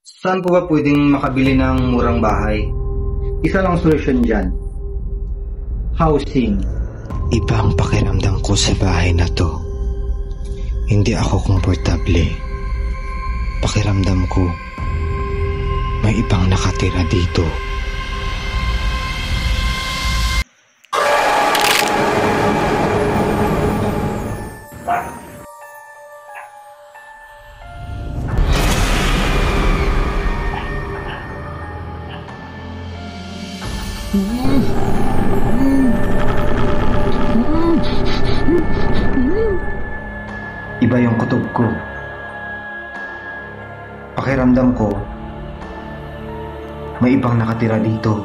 Saan po ba pwedeng makabili ng murang bahay? Isa lang solusyon dyan. Housing. Iba ang pakiramdam ko sa bahay na to. Hindi ako komportable. Pakiramdam ko, may ibang nakatira dito. Iba yung kutob ko. Pakiramdam ko, may ibang nakatira dito.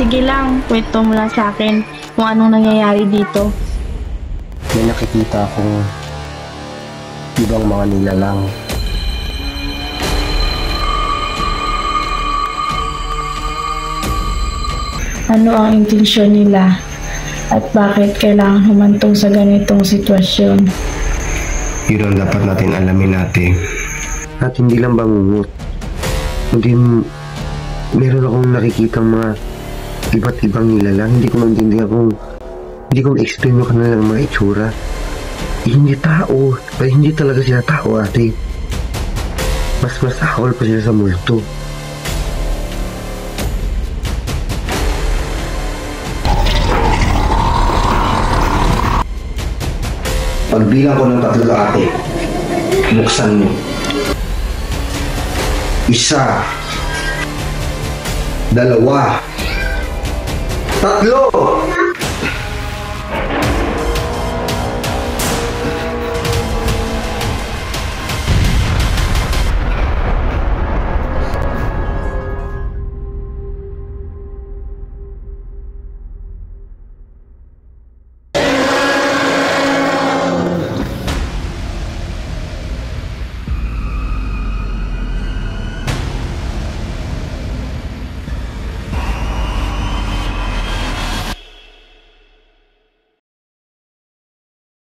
Sige lang, kwento mo lang sa akin kung anong nangyayari dito. May nakikita akong ibang mga nilalang. Ano ang intensyon nila at bakit kailangan humantong sa ganitong sitwasyon? Yun ang dapat natin alamin natin. At hindi lang bangungot. Hindi, meron akong nakikita mga iba't ibang nilalang. Hindi ko maintindihan kung hindi ko ma-explain yung kanilang mga itsura. Hindi tao. Hindi talaga sila tao, ate. Mas akol pa sila sa multo. Pagbilang ko ng 3 ate, buksan mo. 1, 2, 3!